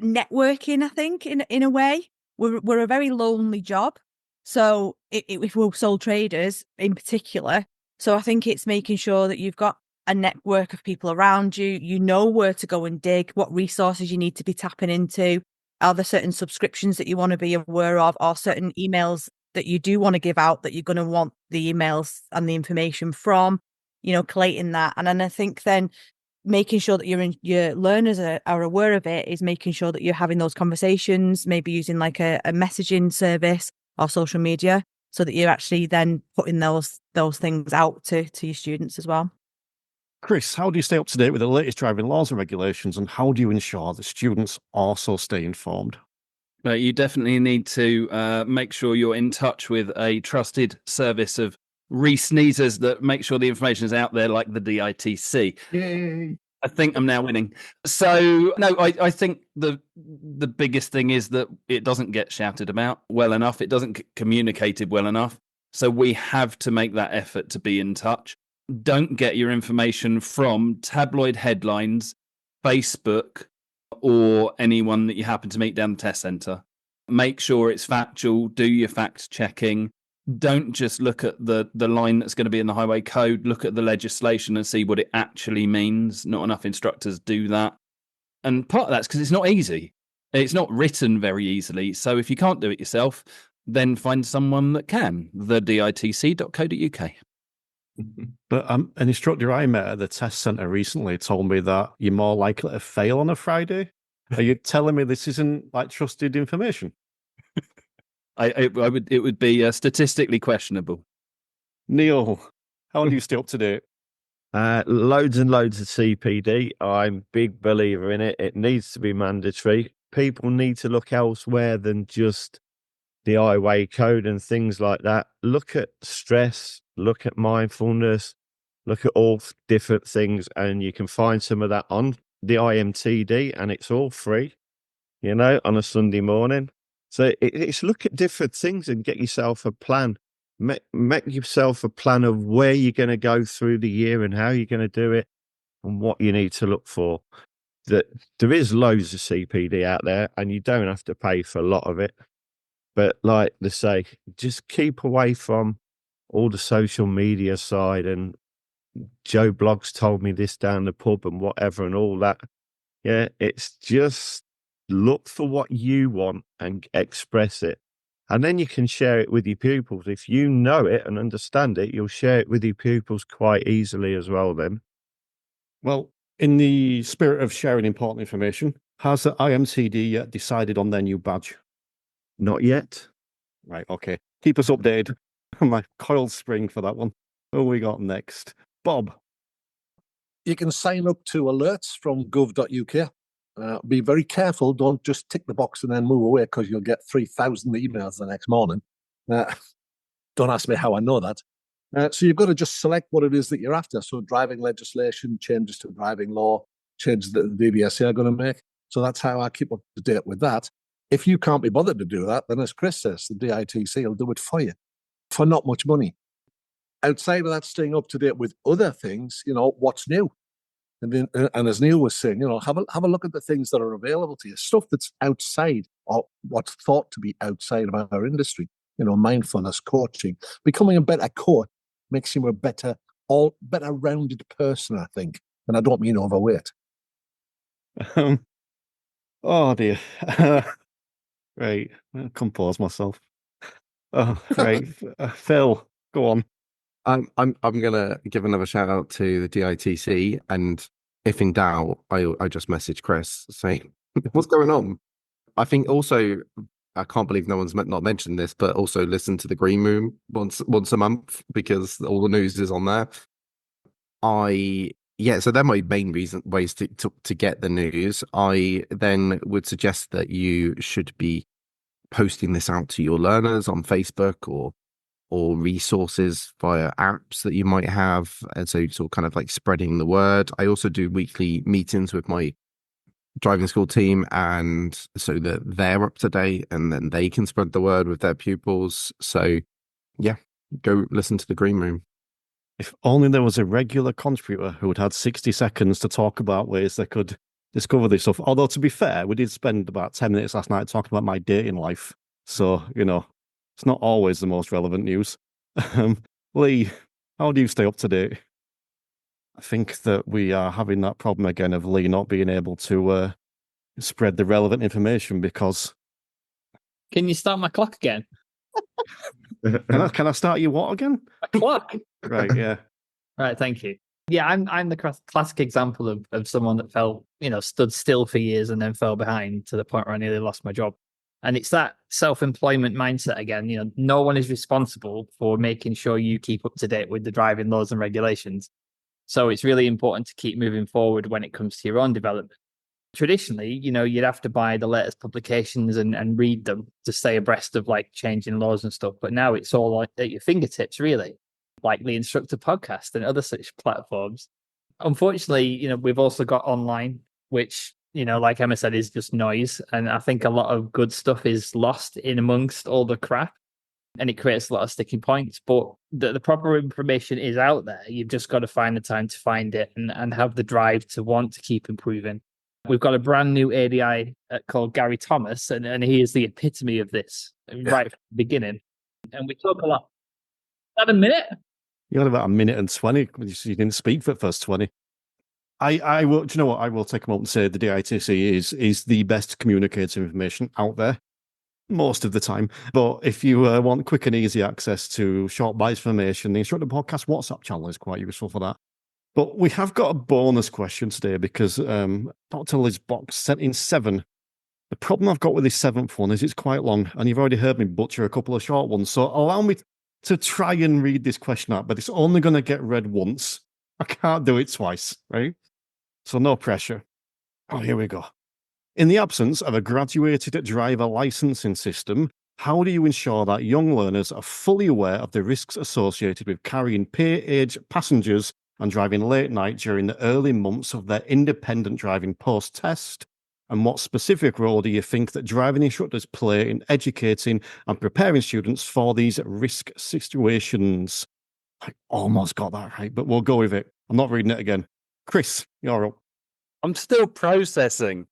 networking, I think, in a way, we're a very lonely job. So if we're sole traders in particular, so I think it's making sure that you've got a network of people around you, you know where to go and dig, what resources you need to be tapping into. Are there certain subscriptions that you want to be aware of, or certain emails that you do want to give out that you're going to want the emails and the information from, you know, collating that. And then I think then making sure that your learners are aware of it is making sure that you're having those conversations, maybe using like a messaging service or social media, so that you're actually then putting those things out to your students as well. Chris, how do you stay up to date with the latest driving laws and regulations, and how do you ensure that students also stay informed? You definitely need to make sure you're in touch with a trusted service of re-sneezers that make sure the information is out there, like the DITC. Yay. I think I'm now winning. So, no, I think the biggest thing is that it doesn't get shouted about well enough. It doesn't get communicated well enough. So we have to make that effort to be in touch. Don't get your information from tabloid headlines, Facebook, or anyone that you happen to meet down the test centre. Make sure it's factual. Do your fact checking. Don't just look at the line that's going to be in the highway code. Look at the legislation and see what it actually means. Not enough instructors do that. And part of that's because it's not easy. It's not written very easily. So if you can't do it yourself, then find someone that can. theditc.co.uk. But an instructor I met at the test centre recently told me that you're more likely to fail on a Friday. Are you telling me this isn't like trusted information? It would be statistically questionable. Neil, how do you stay up to date? Loads and loads of CPD. I'm a big believer in it. It needs to be mandatory. People need to look elsewhere than just the highway code and things like that. Look at stress, look at mindfulness, look at all different things, and you can find some of that on the IMTD, and it's all free, you know, on a Sunday morning. So it's look at different things and get yourself a plan. Make yourself a plan of where you're going to go through the year and how you're going to do it and what you need to look for. That there is loads of CPD out there and you don't have to pay for a lot of it. But like they say, just keep away from all the social media side and Joe Blogs told me this down the pub and whatever and all that. Yeah, it's just look for what you want and express it. And then you can share it with your pupils. If you know it and understand it, you'll share it with your pupils quite easily as well then. Well, in the spirit of sharing important information, has the IMCD yet decided on their new badge? Not yet. Right, okay. Keep us updated. My coiled spring for that one. Who we got next? Bob. You can sign up to alerts from gov.uk. Be very careful. Don't just tick the box and then move away, because you'll get 3,000 emails the next morning. Don't ask me how I know that. So you've got to just select what it is that you're after. So driving legislation, changes to driving law, changes that the DVSA are going to make. So that's how I keep up to date with that. If you can't be bothered to do that, then as Chris says, the DITC will do it for you for not much money. Outside of that, staying up to date with other things, what's new. And as Neil was saying, have a look at the things that are available to you, stuff that's outside or what's thought to be outside of our industry. Mindfulness, coaching, becoming a better coach makes you a better rounded person, I think. And I don't mean overweight. Oh dear. Right, I'll compose myself. Oh, right, Phil, go on. I'm gonna give another shout out to the DITC, and if in doubt, I just message Chris saying, "What's going on?" I think also, I can't believe no one's not mentioned this, but also listen to the Green Room once a month, because all the news is on there. So they're my main ways to get the news. I then would suggest that you should be posting this out to your learners on Facebook or resources via apps that you might have, and so sort of kind of like spreading the word. I also do weekly meetings with my driving school team, and so that they're up to date, and then they can spread the word with their pupils. So yeah, go listen to the Green Room. If only there was a regular contributor who had 60 seconds to talk about ways they could discover this stuff. Although, to be fair, we did spend about 10 minutes last night talking about my dating life. So, it's not always the most relevant news. Lee, how do you stay up to date? I think that we are having that problem again of Lee not being able to spread the relevant information because... Can you start my clock again? Can I start you what again? A clock. Right, yeah. Right, thank you. Yeah, I'm the classic example of someone that felt, stood still for years and then fell behind to the point where I nearly lost my job. And it's that self-employment mindset again. No one is responsible for making sure you keep up to date with the driving laws and regulations. So it's really important to keep moving forward when it comes to your own development. Traditionally, you'd have to buy the latest publications and read them to stay abreast of like changing laws and stuff. But now it's all like at your fingertips, really, like the Instructor podcast and other such platforms. Unfortunately, we've also got online, which, like Emma said, is just noise. And I think a lot of good stuff is lost in amongst all the crap, and it creates a lot of sticking points. But the proper information is out there. You've just got to find the time to find it and have the drive to want to keep improving. We've got a brand new ADI called Gary Thomas, and he is the epitome of this right from the beginning. And we talk a lot. About a minute? You had about a minute and 20. You didn't speak for the first 20. I will. Do you know what? I will take a moment and say the DITC is the best communicator information out there most of the time. But if you want quick and easy access to short bites of information, the Instructor Podcast WhatsApp channel is quite useful for that. But we have got a bonus question today because Dr. Liz Box sent in 7. The problem I've got with this 7th one is it's quite long, and you've already heard me butcher a couple of short ones. So allow me to try and read this question out, but it's only going to get read once. I can't do it twice, right? So no pressure. Oh, here we go. In the absence of a graduated driver licensing system, how do you ensure that young learners are fully aware of the risks associated with carrying peer-age passengers and driving late night during the early months of their independent driving post-test? And what specific role do you think that driving instructors play in educating and preparing students for these risk situations? I almost got that right, but we'll go with it. I'm not reading it again. Chris, you're up. I'm still processing.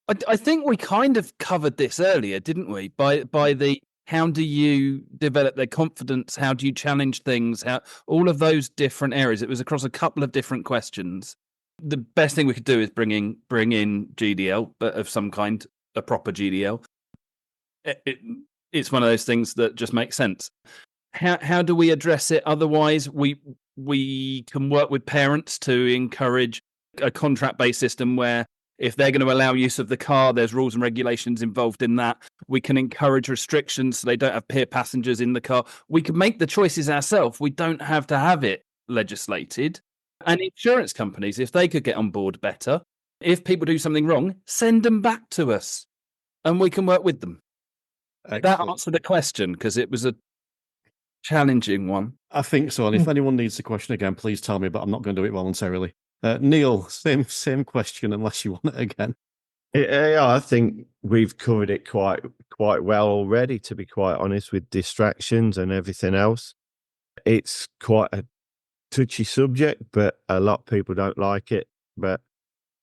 I think we kind of covered this earlier, didn't we? By the how do you develop their confidence? How do you challenge things? How all of those different areas. It was across a couple of different questions. The best thing we could do is bring in GDL, but of some kind, a proper GDL. It's one of those things that just makes sense. How do we address it? Otherwise, we can work with parents to encourage a contract-based system where if they're going to allow use of the car, there's rules and regulations involved in that. We can encourage restrictions so they don't have peer passengers in the car. We can make the choices ourselves. We don't have to have it legislated. And insurance companies, if they could get on board better, if people do something wrong, send them back to us and we can work with them. Excellent. That answered the question because it was a challenging one. I think so. And if anyone needs the question again, please tell me, but I'm not going to do it voluntarily. Neil, same question, unless you want it again. Yeah, I think we've covered it quite well already, to be quite honest, with distractions and everything else. It's quite a touchy subject, but a lot of people don't like it. But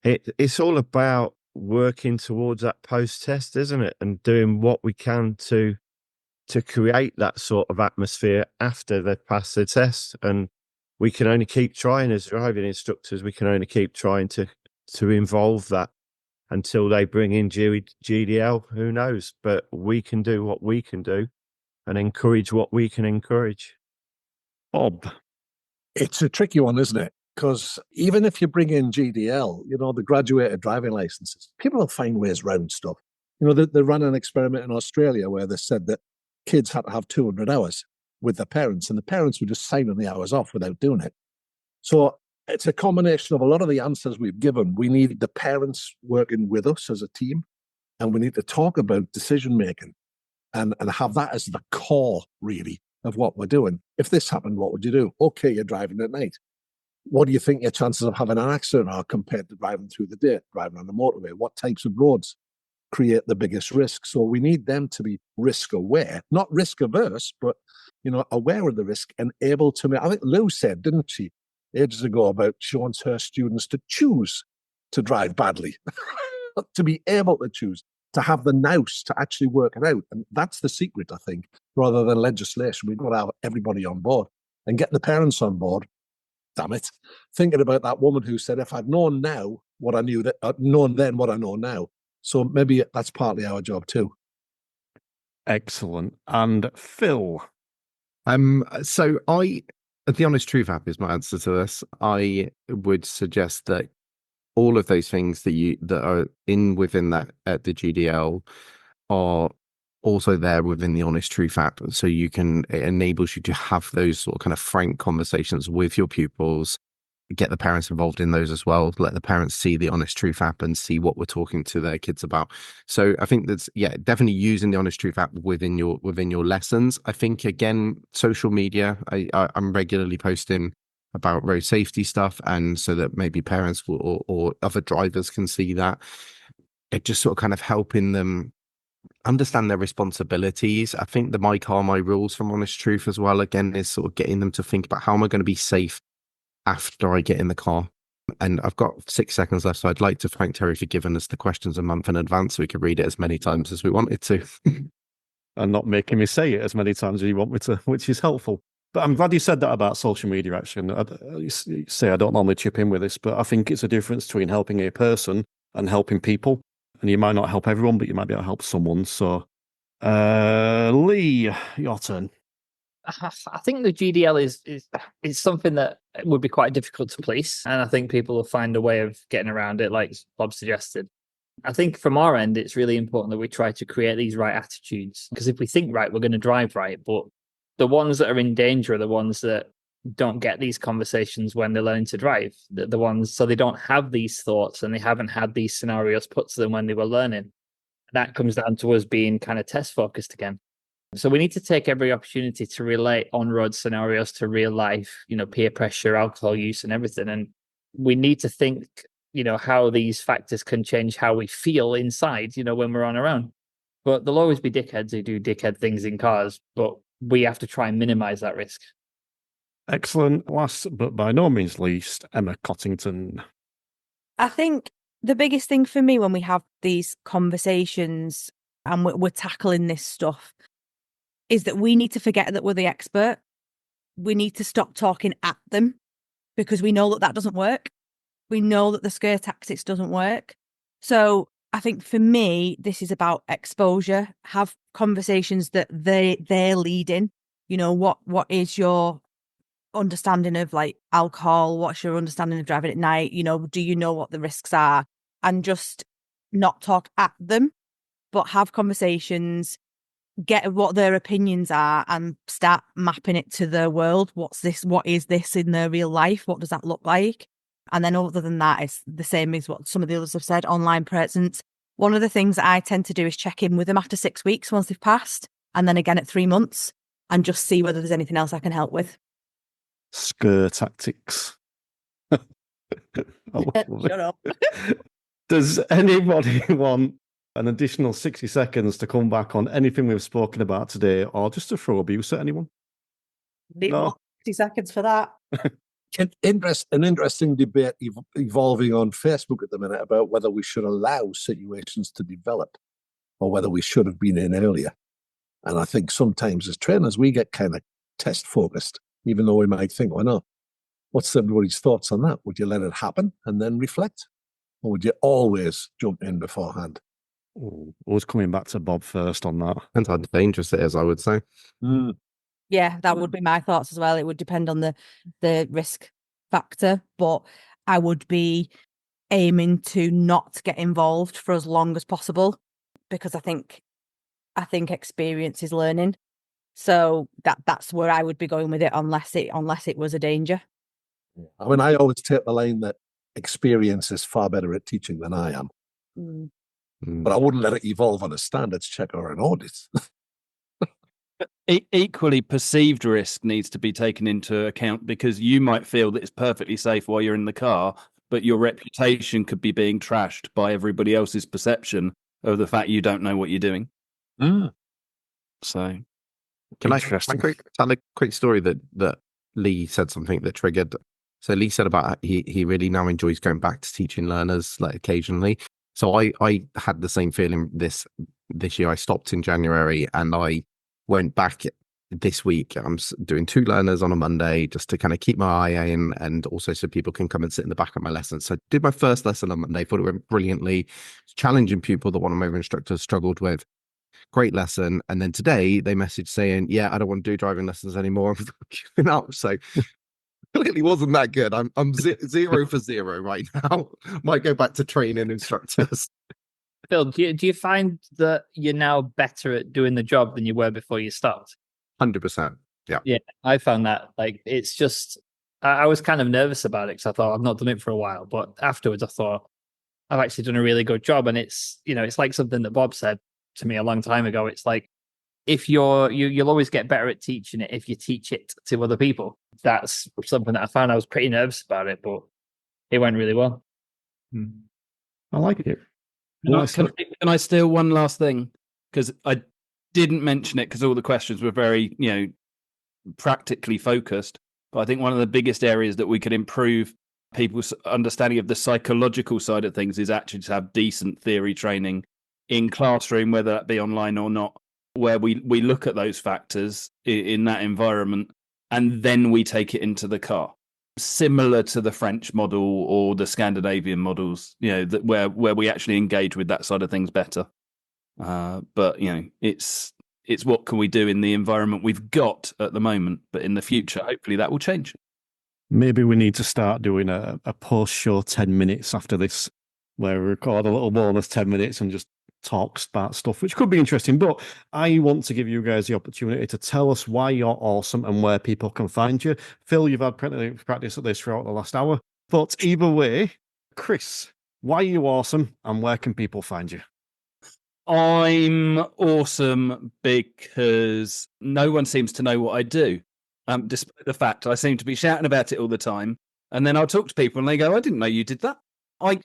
it's all about working towards that post-test, isn't it? And doing what we can to create that sort of atmosphere after they pass the test. And we can only keep trying as driving instructors. We can only keep trying to involve that until they bring in GDL. Who knows? But we can do what we can do and encourage what we can encourage. Bob. It's a tricky one, isn't it? Because even if you bring in GDL, the graduated driving licenses, people will find ways around stuff. They ran an experiment in Australia where they said that kids had to have 200 hours with their parents, and the parents were just signing the hours off without doing it. So it's a combination of a lot of the answers we've given. We need the parents working with us as a team, and we need to talk about decision making and have that as the core, really, of what we're doing. If this happened, what would you do? Okay, you're driving at night. What do you think your chances of having an accident are compared to driving through the day, driving on the motorway? What types of roads create the biggest risk? So we need them to be risk aware, not risk averse, but aware of the risk and able to make. I think Lou said, didn't she, ages ago, about she wants her students to choose to drive badly, to be able to choose, to have the nous to actually work it out. And that's the secret, I think, rather than legislation. We've got to have everybody on board and get the parents on board. Damn it. Thinking about that woman who said, if I'd known now what I knew, known then what I know now. So maybe that's partly our job too. Excellent. And Phil. So the Honest Truth app is my answer to this. I would suggest that all of those things that are within that the GDL are also there within the Honest Truth app. So it enables you to have those sort of kind of frank conversations with your pupils, get the parents involved in those as well, let the parents see the Honest Truth app and see what we're talking to their kids about. So I think that's, definitely using the Honest Truth app within your lessons. I think, again, social media, I'm regularly posting about road safety stuff, and so that maybe parents or other drivers can see that. It just sort of kind of helping them understand their responsibilities. I think the My Car, My Rules from Honest Truth as well, again, is sort of getting them to think about how am I going to be safe after I get in the car. And I've got 6 seconds left, so I'd like to thank Terry for giving us the questions a month in advance so we could read it as many times as we wanted to. And not making me say it as many times as you want me to, which is helpful. But I'm glad you said that about social media, actually. You say I don't normally chip in with this, but I think it's a difference between helping a person and helping people. And you might not help everyone, but you might be able to help someone. So, Lee, your turn. I think the GDL is something that would be quite difficult to police, and I think people will find a way of getting around it, like Bob suggested. I think from our end, it's really important that we try to create these right attitudes, because if we think right, we're going to drive right. But the ones that are in danger are the ones that don't get these conversations when they're learning to drive. The ones, so they don't have these thoughts and they haven't had these scenarios put to them when they were learning. That comes down to us being kind of test focused again. So we need to take every opportunity to relate on-road scenarios to real life, peer pressure, alcohol use and everything. And we need to think, how these factors can change how we feel inside, when we're on our own. But there'll always be dickheads who do dickhead things in cars, but we have to try and minimize that risk. Excellent. Last but by no means least, Emma Cottington. I think the biggest thing for me when we have these conversations and we're tackling this stuff is that we need to forget that we're the expert. We need to stop talking at them because we know that doesn't work. We know that the scare tactics doesn't work. So I think for me, this is about exposure. Have conversations that they're leading. You know, what is your understanding of like alcohol? What's your understanding of driving at night? You know, do you know what the risks are? And just not talk at them, but have conversations, get what their opinions are, and start mapping it to their world. What's this? What is this in their real life? What does that look like? And then other than that, it's the same as what some of the others have said, online presence. One of the things that I tend to do is check in with them after 6 weeks once they've passed, and then again at 3 months, and just see whether there's anything else I can help with. Scare tactics. Shut up. Does anybody want an additional 60 seconds to come back on anything we've spoken about today, or just to throw abuse at anyone? Need No. more 60 seconds for that. An interesting debate evolving on Facebook at the minute about whether we should allow situations to develop or whether we should have been in earlier. And I think sometimes as trainers, we get kind of test focused, even though we might think we're not. What's everybody's thoughts on that? Would you let it happen and then reflect? Or would you always jump in beforehand? Ooh, always coming back to Bob first on that. Depends how dangerous it is, I would say. Yeah, that would be my thoughts as well. It would depend on the risk factor, but I would be aiming to not get involved for as long as possible, because I think experience is learning. So that's where I would be going with it, unless it was a danger. I mean, I always take the line that experience is far better at teaching than I am. But I wouldn't let it evolve on a standards check or an audit. Equally, perceived risk needs to be taken into account, because you might feel that it's perfectly safe while you're in the car, but your reputation could be being trashed by everybody else's perception of the fact you don't know what you're doing. So, can I tell a quick story that Lee said something that triggered? So Lee said about he really now enjoys going back to teaching learners like occasionally. So I had the same feeling this year. I stopped in January and I went back this week. I'm doing 2 learners on a Monday just to kind of keep my eye in, and also so people can come and sit in the back of my lessons. So I did my first lesson on Monday, thought it went brilliantly. Challenging pupil that one of my instructors struggled with. Great lesson. And then today they messaged saying, yeah, I don't want to do driving lessons anymore. I'm giving up. So clearly wasn't that good. I'm 0 for 0 right now. Might go back to training instructors. Phil, do you find that you're now better at doing the job than you were before you stopped? 100%. Yeah, I found that, like, it's just, I was kind of nervous about it because I thought I've not done it for a while, but afterwards I thought I've actually done a really good job. And it's, it's like something that Bob said to me a long time ago. It's like, if you'll always get better at teaching it if you teach it to other people. That's something that I found. I was pretty nervous about it, but it went really well. I like it. Can I steal one last thing? Because I didn't mention it because all the questions were very, practically focused. But I think one of the biggest areas that we could improve people's understanding of the psychological side of things is actually to have decent theory training in classroom, whether that be online or not, where we look at those factors in that environment and then we take it into the car. Similar to the French model or the Scandinavian models, that where we actually engage with that side of things better. But it's what can we do in the environment we've got at the moment. But in the future, hopefully that will change. Maybe we need to start doing a post-show 10 minutes after this, where we record a little bonus 10 minutes and just talk about stuff, which could be interesting. But I want to give you guys the opportunity to tell us why you're awesome and where people can find you. Phil, you've had plenty of practice at this throughout the last hour. But either way, Chris, why are you awesome and where can people find you? I'm awesome because no one seems to know what I do, despite the fact I seem to be shouting about it all the time. And then I'll talk to people and they go, I didn't know you did that. I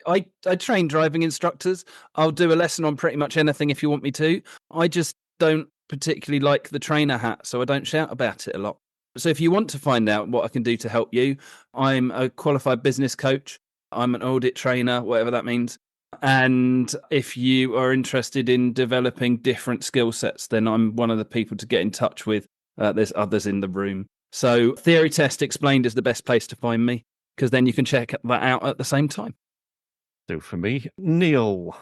train driving instructors. I'll do a lesson on pretty much anything if you want me to. I just don't particularly like the trainer hat, so I don't shout about it a lot. So if you want to find out what I can do to help you, I'm a qualified business coach. I'm an audit trainer, whatever that means. And if you are interested in developing different skill sets, then I'm one of the people to get in touch with. There's others in the room. So Theory Test Explained is the best place to find me. because then you can check that out at the same time. Do for me. Neil,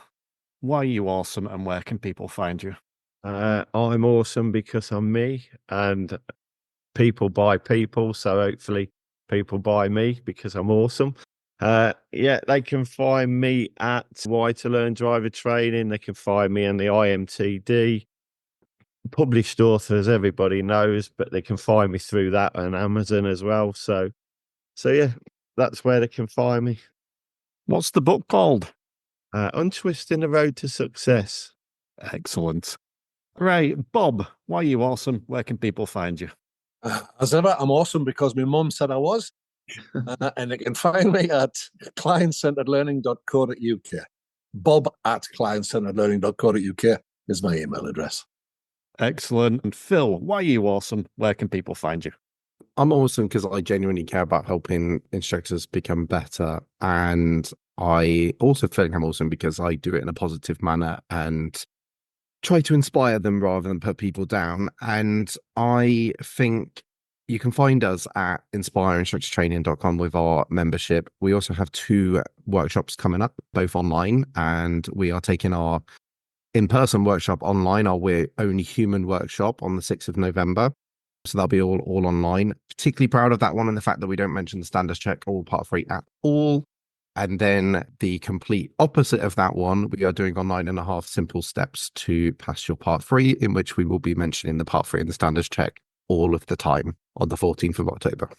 why are you awesome and where can people find you? I'm awesome because I'm me, and people buy people. So hopefully people buy me because I'm awesome. They can find me at Why to Learn Driver Training. They can find me in the IMTD. Published authors, everybody knows, but they can find me through that on Amazon as well. So yeah, that's where they can find me. What's the book called? Untwisting the Road to Success. Excellent. Right, Bob, why are you awesome? Where can people find you? As ever, I'm awesome because my mum said I was. And they can find me at client-centeredlearning.co.uk. Bob at client-centeredlearning.co.uk is my email address. Excellent. And Phil, why are you awesome? Where can people find you? I'm awesome because I genuinely care about helping instructors become better. And I also feel like I'm awesome because I do it in a positive manner and try to inspire them rather than put people down. And I think you can find us at inspireinstructortraining.com with our membership. We also have 2 workshops coming up, both online, and we are taking our in-person workshop online, our We're Only Human workshop on the 6th of November. So that'll be all online. Particularly proud of that one and the fact that we don't mention the standards check or part 3 at all. And then the complete opposite of that one, we are doing our 9.5 simple steps to pass your part 3, in which we will be mentioning the part 3 and the standards check all of the time on the 14th of October.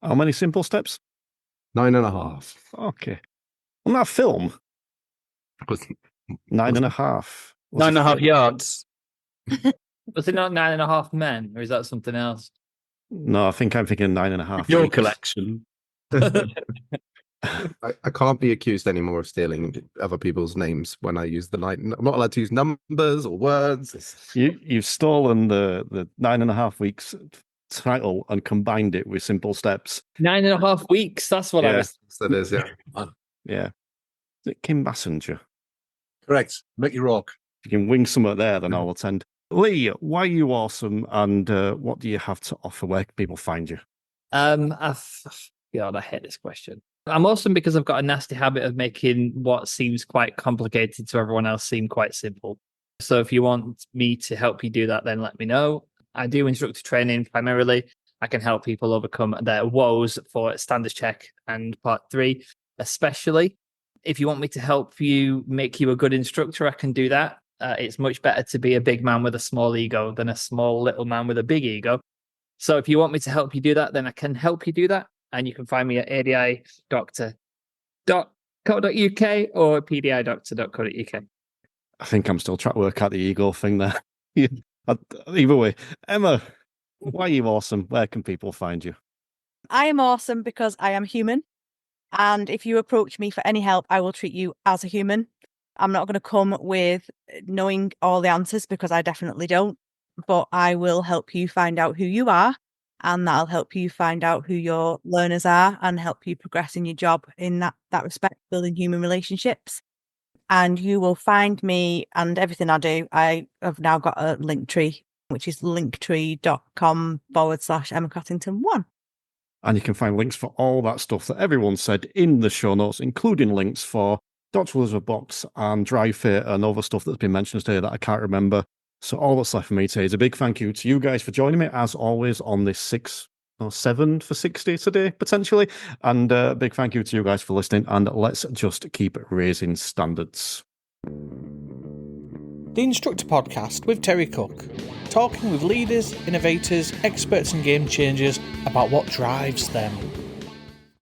How many simple steps? 9.5. Okay. On that film, 9.5. 9.5 yards. Was it not 9.5 men, or is that something else? No, I think I'm thinking 9.5. Your weeks. collection. I can't be accused anymore of stealing other people's names when I use the 9. I'm not allowed to use numbers or words. You've stolen the 9.5 weeks title and combined it with simple steps. 9.5 weeks. That's what I was. That is, yeah. Yeah. Is it Kim Bassinger? Correct. Mickey Rourke. If you can wing somewhere there, then I'll attend. Lee, why are you awesome and what do you have to offer? Where can people find you? God, I hate this question. I'm awesome because I've got a nasty habit of making what seems quite complicated to everyone else seem quite simple. So if you want me to help you do that, then let me know. I do instructor training primarily. I can help people overcome their woes for standards check and part 3, especially. If you want me to help you make you a good instructor, I can do that. It's much better to be a big man with a small ego than a small little man with a big ego. So if you want me to help you do that, then I can help you do that. And you can find me at adidoctor.co.uk or pdidoctor.co.uk. I think I'm still trying to work out the ego thing there. Either way, Emma, why are you awesome? Where can people find you? I am awesome because I am human. And if you approach me for any help, I will treat you as a human. I'm not going to come with knowing all the answers because I definitely don't. But I will help you find out who you are. And that'll help you find out who your learners are and help you progress in your job in that respect, building human relationships. And you will find me and everything I do. I have now got a Linktree, which is linktree.com/Emma Cottington1. And you can find links for all that stuff that everyone said in the show notes, including links for Dr. Elizabeth Box and Drive Fit and other stuff that's been mentioned today that I can't remember. So all that's left for me today is a big thank you to you guys for joining me, as always, on this 7 for 60 today, potentially. And a big thank you to you guys for listening, and let's just keep raising standards. The Instructor Podcast with Terry Cook, talking with leaders, innovators, experts and game changers about what drives them.